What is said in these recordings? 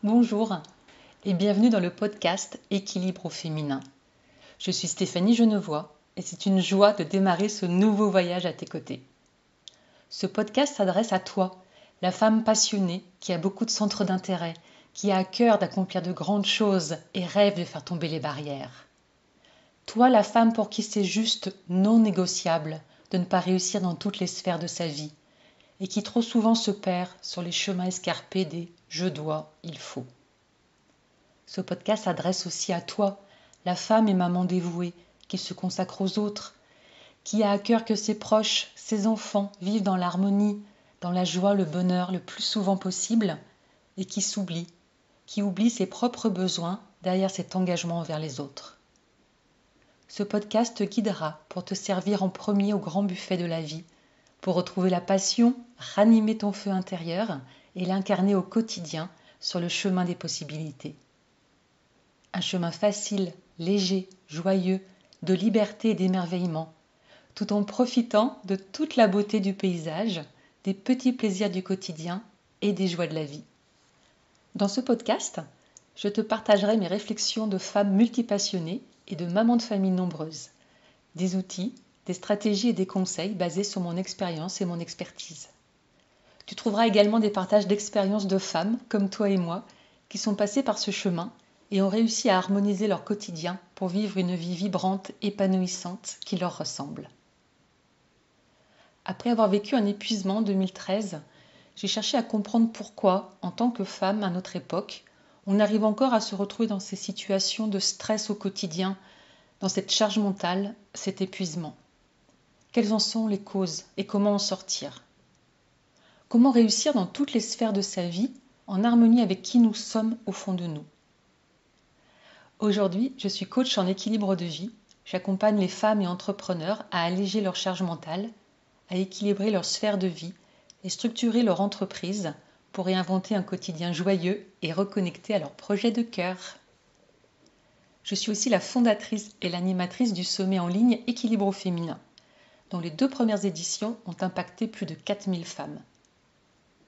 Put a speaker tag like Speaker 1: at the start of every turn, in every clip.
Speaker 1: Bonjour et bienvenue dans le podcast Équilibre au féminin. Je suis Stéphanie Genevois et c'est une joie de démarrer ce nouveau voyage à tes côtés. Ce podcast s'adresse à toi, la femme passionnée qui a beaucoup de centres d'intérêt, qui a à cœur d'accomplir de grandes choses et rêve de faire tomber les barrières. Toi, la femme pour qui c'est juste non négociable de ne pas réussir dans toutes les sphères de sa vie et qui trop souvent se perd sur les chemins escarpés des « je dois, il faut ». Ce podcast s'adresse aussi à toi, la femme et maman dévouée qui se consacre aux autres, qui a à cœur que ses proches, ses enfants vivent dans l'harmonie, dans la joie, le bonheur le plus souvent possible et qui s'oublie, qui oublie ses propres besoins derrière cet engagement envers les autres. Ce podcast te guidera pour te servir en premier au grand buffet de la vie, pour retrouver la passion, ranimer ton feu intérieur et l'incarner au quotidien sur le chemin des possibilités. Un chemin facile, léger, joyeux, de liberté et d'émerveillement, tout en profitant de toute la beauté du paysage, des petits plaisirs du quotidien et des joies de la vie. Dans ce podcast, je te partagerai mes réflexions de femme multipassionnées et de maman de famille nombreuses, des outils, des stratégies et des conseils basés sur mon expérience et mon expertise. Tu trouveras également des partages d'expériences de femmes, comme toi et moi, qui sont passées par ce chemin et ont réussi à harmoniser leur quotidien pour vivre une vie vibrante, épanouissante, qui leur ressemble. Après avoir vécu un épuisement en 2013, j'ai cherché à comprendre pourquoi, en tant que femme à notre époque, on arrive encore à se retrouver dans ces situations de stress au quotidien, dans cette charge mentale, cet épuisement. Quelles en sont les causes et comment en sortir ? Comment réussir dans toutes les sphères de sa vie en harmonie avec qui nous sommes au fond de nous ? Aujourd'hui, je suis coach en équilibre de vie. J'accompagne les femmes et entrepreneurs à alléger leur charge mentale, à équilibrer leur sphère de vie et structurer leur entreprise pour réinventer un quotidien joyeux et reconnecté à leur projet de cœur. Je suis aussi la fondatrice et l'animatrice du sommet en ligne Équilibre au féminin, dont les 2 premières éditions ont impacté plus de 4000 femmes.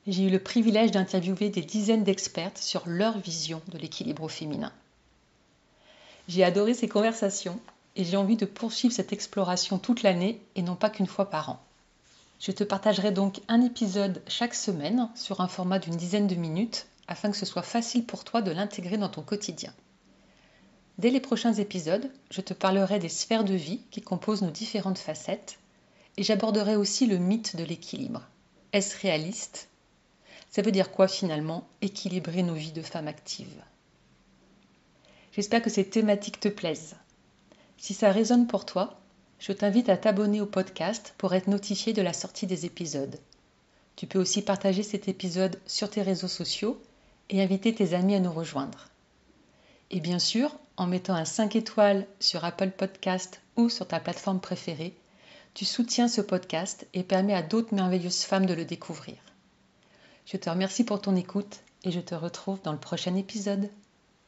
Speaker 1: J'ai eu le privilège d'interviewer des dizaines d'expertes sur leur vision de l'équilibre au féminin. J'ai adoré ces conversations et j'ai envie de poursuivre cette exploration toute l'année et non pas qu'une fois par an. Je te partagerai donc un épisode chaque semaine sur un format d'une dizaine de minutes afin que ce soit facile pour toi de l'intégrer dans ton quotidien. Dès les prochains épisodes, je te parlerai des sphères de vie qui composent nos différentes facettes et j'aborderai aussi le mythe de l'équilibre. Est-ce réaliste ? Ça veut dire quoi finalement, équilibrer nos vies de femmes actives ? J'espère que ces thématiques te plaisent. Si ça résonne pour toi, je t'invite à t'abonner au podcast pour être notifié de la sortie des épisodes. Tu peux aussi partager cet épisode sur tes réseaux sociaux et inviter tes amis à nous rejoindre. Et bien sûr, en mettant un 5 étoiles sur Apple Podcast ou sur ta plateforme préférée, tu soutiens ce podcast et permets à d'autres merveilleuses femmes de le découvrir. Je te remercie pour ton écoute et je te retrouve dans le prochain épisode.